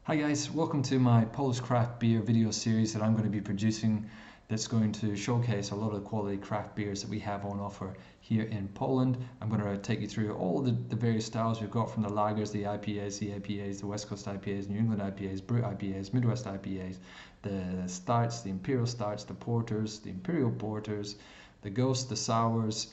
Hi guys, welcome to my Polish craft beer video series that I'm going to be producing that's going to showcase a lot of the quality craft beers that we have on offer here in Poland. I'm going to take you through all the various styles we've got, from the lagers, the IPAs, the APAs, the West Coast IPAs, New England IPAs, Brut IPAs, Midwest IPAs, the stouts, the imperial stouts, the porters, the imperial porters, the ghosts, the sours,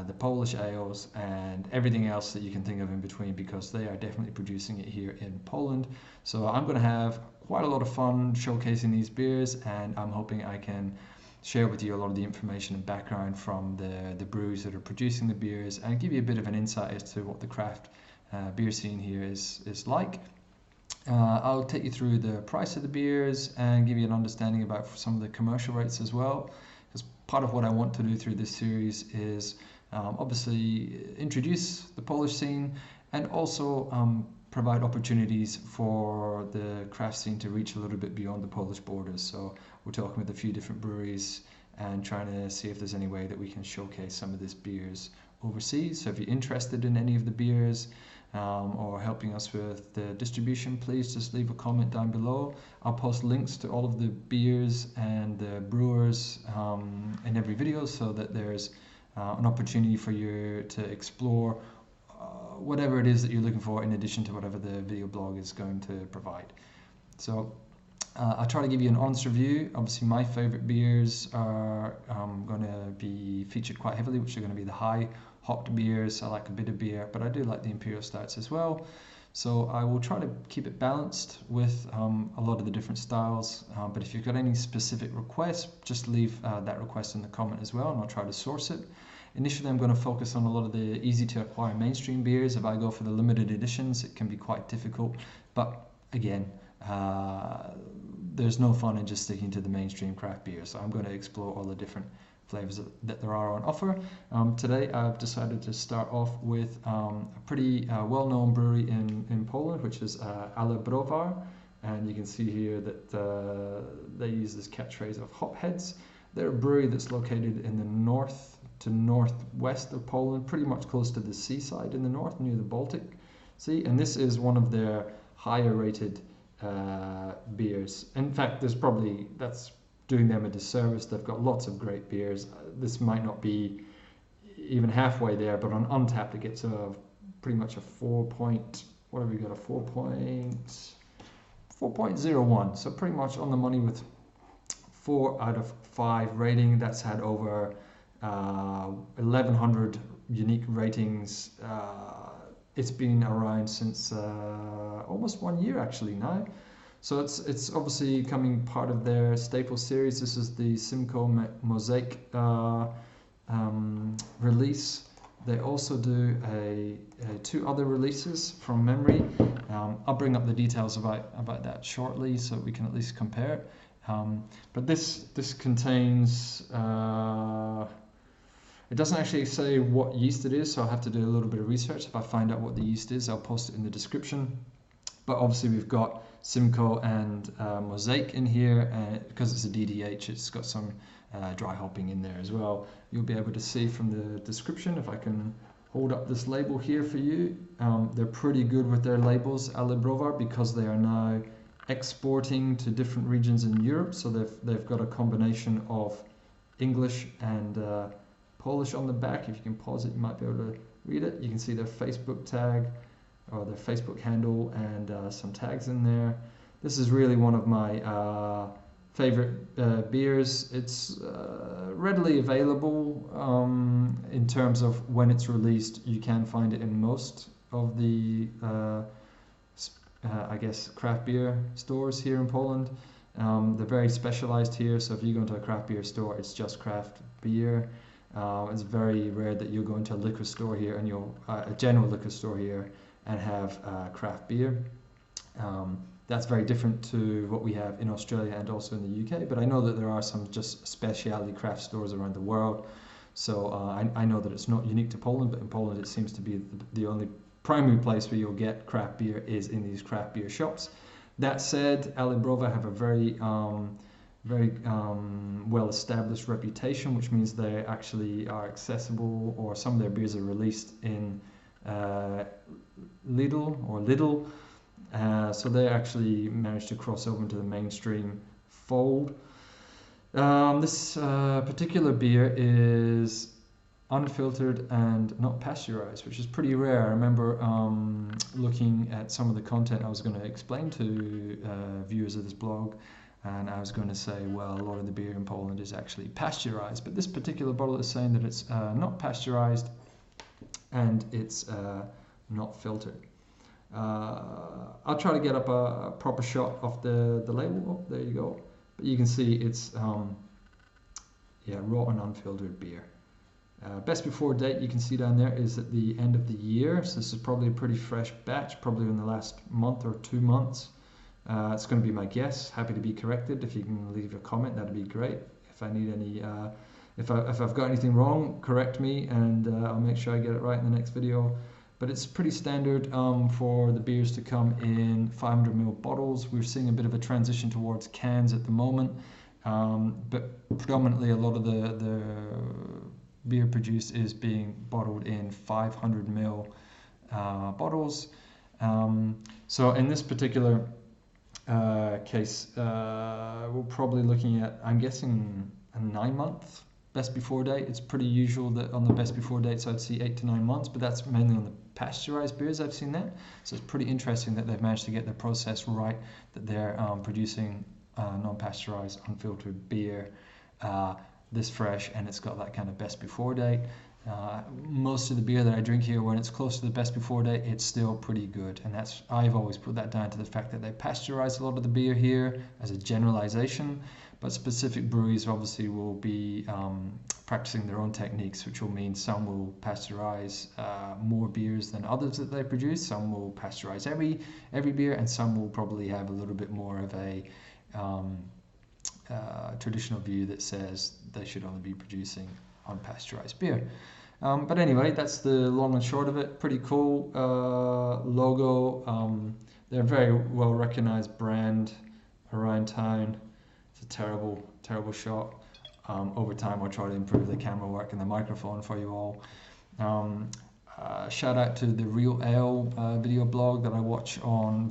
the Polish ales, and everything else that you can think of in between, because they are definitely producing it here in Poland. So I'm going to have quite a lot of fun showcasing these beers, and I'm hoping I can share with you a lot of the information and background from the breweries that are producing the beers, and give you a bit of an insight as to what the craft beer scene here is like. I'll take you through the price of the beers and give you an understanding about some of the commercial rates as well. Part of what I want to do through this series is obviously introduce the Polish scene, and also provide opportunities for the craft scene to reach a little bit beyond the Polish borders. So we're talking with a few different breweries and trying to see if there's any way that we can showcase some of these beers overseas. So if you're interested in any of the beers, or helping us with the distribution, please just leave a comment down below. I'll post links to all of the beers and the brewers in every video, so that there's an opportunity for you to explore whatever it is that you're looking for, in addition to whatever the video blog is going to provide. So I'll try to give you an honest review. Obviously my favorite beers are going to be featured quite heavily, which are going to be the high hopped beers. I like a bit of beer, but I do like the imperial stouts as well. So I will try to keep it balanced with a lot of the different styles. But if you've got any specific requests, just leave that request in the comment as well, and I'll try to source it. Initially, I'm going to focus on a lot of the easy to acquire mainstream beers. If I go for the limited editions, it can be quite difficult. But again, there's no fun in just sticking to the mainstream craft beer. So I'm going to explore all the different flavors that there are on offer. Today I've decided to start off with a pretty well-known brewery in Poland, which is AleBrowar, and you can see here that they use this catchphrase of hopheads. They're a brewery that's located in the north to northwest of Poland, pretty much close to the seaside in the north, near the Baltic Sea, and this is one of their higher rated beers. In fact, that's doing them a disservice. They've got lots of great beers. This might not be even halfway there, but on Untapped it gets pretty much a 4.01, so pretty much on the money, with 4 out of 5 rating. That's had over 1,100 unique ratings. It's been around since almost 1 year actually now. So it's obviously coming part of their staple series. This is the Simcoe Mosaic release. They also do 2 other releases from memory. I'll bring up the details about that shortly, so we can at least compare it. But this contains, it doesn't actually say what yeast it is, so I'll have to do a little bit of research. If I find out what the yeast is, I'll post it in the description. But obviously we've got Simcoe and Mosaic in here, and because it's a DDH, it's got some dry hopping in there as well. You'll be able to see from the description, if I can hold up this label here for you. They're pretty good with their labels, AleBrowar, because they are now exporting to different regions in Europe. So they've got a combination of English and Polish on the back. If you can pause it, you might be able to read it. You can see their Facebook tag, or their Facebook handle, and some tags in there. This is really one of my favorite beers. It's readily available in terms of when it's released. You can find it in most of the I guess craft beer stores here in Poland. They're very specialized here, so if you go into a craft beer store, it's just craft beer. It's very rare that you'll go into a liquor store here, and a general liquor store here, and have craft beer. That's very different to what we have in Australia and also in the UK, but I know that there are some just specialty craft stores around the world. So I know that it's not unique to Poland, but in Poland it seems to be the only primary place where you'll get craft beer is in these craft beer shops. That said, AleBrowar have a very well-established reputation, which means they actually are accessible, or some of their beers are released in Lidl So they actually managed to cross over into the mainstream fold. This particular beer is unfiltered and not pasteurized, which is pretty rare. I remember looking at some of the content I was going to explain to viewers of this blog, and I was going to say, well, a lot of the beer in Poland is actually pasteurized, but this particular bottle is saying that it's not pasteurized and it's not filtered. I'll try to get up a proper shot of the label. Oh, there you go. But you can see it's raw and unfiltered beer. Best before date, you can see down there, is at the end of the year. So this is probably a pretty fresh batch, probably in the last month or 2 months. It's going to be my guess. Happy to be corrected. If you can leave a comment, that'd be great. If I need any, if I've got anything wrong, correct me, and I'll make sure I get it right in the next video. But it's pretty standard for the beers to come in 500ml bottles. We're seeing a bit of a transition towards cans at the moment, but predominantly a lot of the beer produced is being bottled in 500ml bottles. So in this particular case, we're probably looking at, I'm guessing, a 9-month best before date. It's pretty usual that on the best before dates I'd see 8 to 9 months, but that's mainly on the pasteurized beers I've seen that. So it's pretty interesting that they've managed to get the process right, that they're producing non-pasteurized, unfiltered beer this fresh, and it's got that kind of best before date. Most of the beer that I drink here, when it's close to the best before date, it's still pretty good, and that's, I've always put that down to the fact that they pasteurize a lot of the beer here as a generalization, but specific breweries obviously will be practicing their own techniques, which will mean some will pasteurize more beers than others that they produce, some will pasteurize every beer, and some will probably have a little bit more of a traditional view that says they should only be producing unpasteurized beer. But anyway, that's the long and short of it. Pretty cool logo. They're a very well recognized brand around town. It's a terrible shot. Over time I'll try to improve the camera work and the microphone for you all. Shout out to the Real Ale video blog that I watch on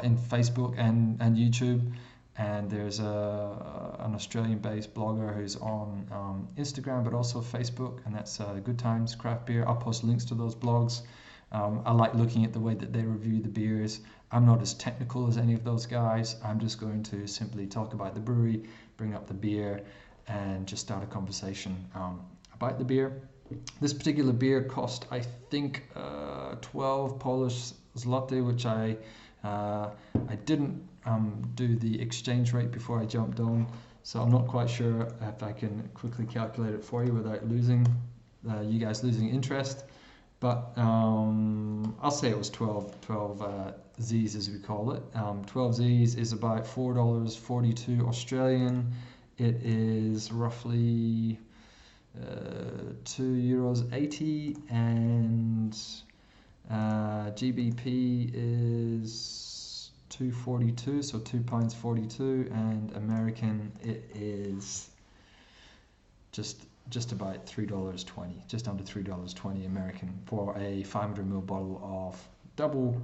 in Facebook and YouTube. And there's an Australian-based blogger who's on Instagram, but also Facebook, and that's Good Times Craft Beer. I'll post links to those blogs. I like looking at the way that they review the beers. I'm not as technical as any of those guys. I'm just going to simply talk about the brewery, bring up the beer, and just start a conversation about the beer. This particular beer cost, I think, 12 Polish zloty, which I didn't do the exchange rate before I jumped on, so I'm not quite sure if I can quickly calculate it for you without losing you guys losing interest, but I'll say it was 12 Z's as we call it. 12 Z's is about $4.42 Australian. It is roughly €2.80, and GBP is 2.42, so £2.42, and American it is just about $3.20, just under $3.20 American for a 500ml bottle of double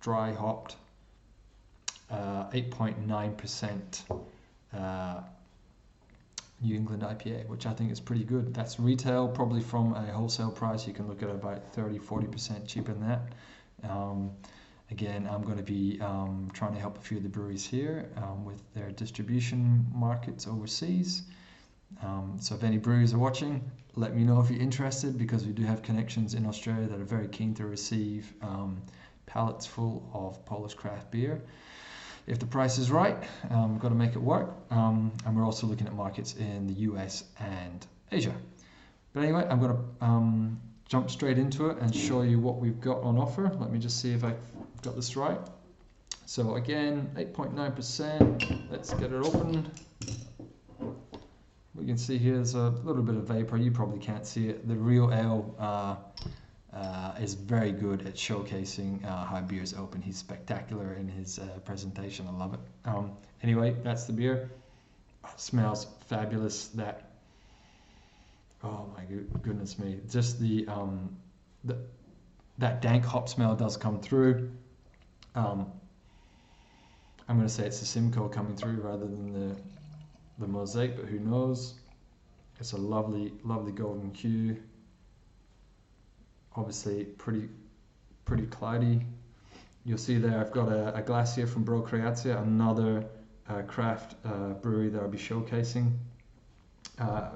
dry hopped 8.9% New England IPA, which I think is pretty good. That's retail, probably from a wholesale price. You can look at about 30-40% cheaper than that. Again, I'm going to be trying to help a few of the breweries here with their distribution markets overseas. So if any breweries are watching, let me know if you're interested, because we do have connections in Australia that are very keen to receive pallets full of Polish craft beer. If the price is right, we've got to make it work. And we're also looking at markets in the US and Asia. But anyway, I'm going to jump straight into it and show you what we've got on offer. Let me just see if I've got this right. So again, 8.9%. Let's get it open. We can see here there's a little bit of vapor. You probably can't see it. The Real Ale is very good at showcasing how beers open. He's spectacular in his presentation. I love it. Anyway, that's the beer. It smells fabulous. That, oh my goodness me, just that dank hop smell does come through. I'm going to say it's the Simcoe coming through rather than the Mosaic, but who knows. It's a lovely golden hue. Obviously pretty cloudy. You'll see there I've got a glass here from Bro Creatia, another craft brewery that I'll be showcasing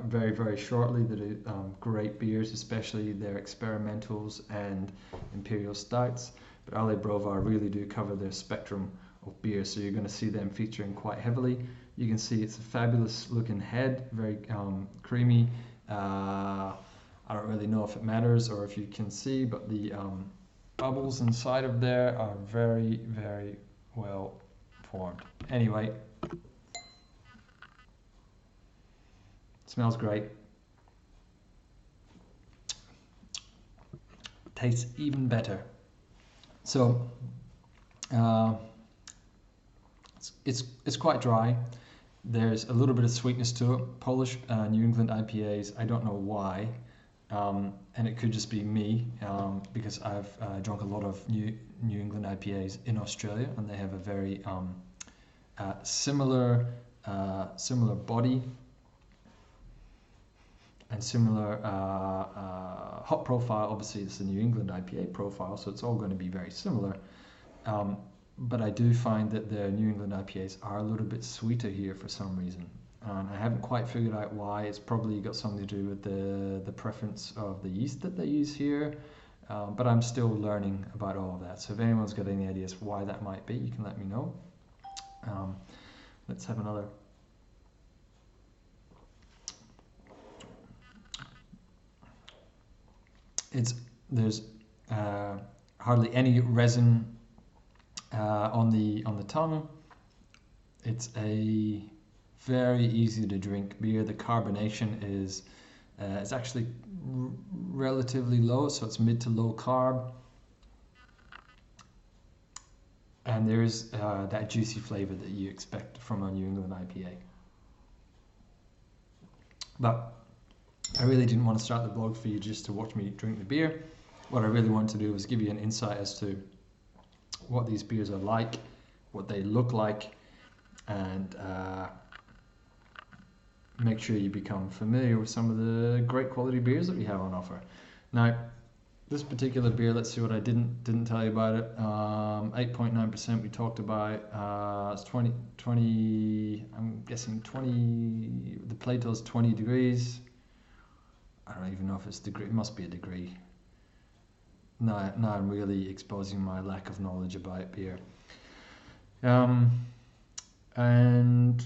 very shortly. They do great beers, especially their experimentals and imperial stouts. But AleBrowar really do cover their spectrum of beers, so you're going to see them featuring quite heavily. You can see it's a fabulous looking head, very creamy. I don't really know if it matters or if you can see, but the bubbles inside of there are very well formed. Anyway, smells great. Tastes even better. So it's quite dry. There's a little bit of sweetness to it. Polish New England IPAs, I don't know why, and it could just be me because I've drunk a lot of New England IPAs in Australia, and they have a very similar body and similar hop profile. Obviously it's the New England IPA profile, so it's all going to be very similar. But I do find that the New England IPAs are a little bit sweeter here for some reason. And I haven't quite figured out why. It's probably got something to do with the preference of the yeast that they use here. But I'm still learning about all of that. So if anyone's got any ideas why that might be, you can let me know. Let's have another. There's hardly any resin on the tongue. It's a very easy to drink beer. The carbonation is it's actually relatively low, so it's mid to low carb, and there's that juicy flavor that you expect from a New England IPA. But I really didn't want to start the blog for you just to watch me drink the beer. What I really wanted to do was give you an insight as to what these beers are like, what they look like, and make sure you become familiar with some of the great quality beers that we have on offer. Now, this particular beer, let's see what I didn't tell you about it. 8.9% we talked about. It's 20, I'm guessing 20, the Plato is 20 degrees. I don't even know if it's degree, it must be a degree. Now I'm really exposing my lack of knowledge about beer. And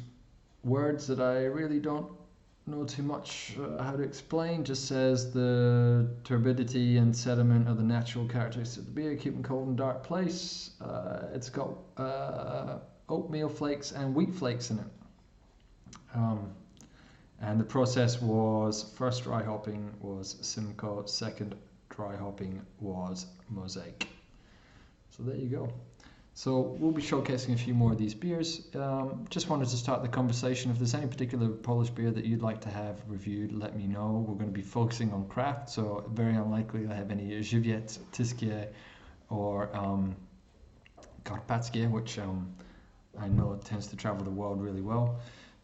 words that I really don't know too much how to explain. Just says the turbidity and sediment are the natural characteristics of the beer, keep them cold and dark place. It's got oatmeal flakes and wheat flakes in it. And the process was, first dry hopping was Simcoe, second dry hopping was Mosaic. So there you go. So we'll be showcasing a few more of these beers. Just wanted to start the conversation. If there's any particular Polish beer that you'd like to have reviewed, let me know. We're going to be focusing on craft, so very unlikely to have any Żywiec, Tyskie, or Karpackie, which I know tends to travel the world really well.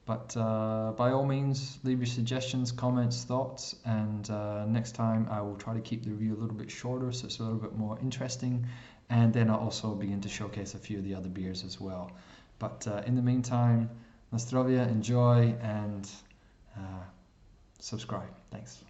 But by all means, leave your suggestions, comments, thoughts, and next time I will try to keep the review a little bit shorter so it's a little bit more interesting. And then I'll also begin to showcase a few of the other beers as well. But in the meantime, na zdrowie, enjoy, and subscribe. Thanks.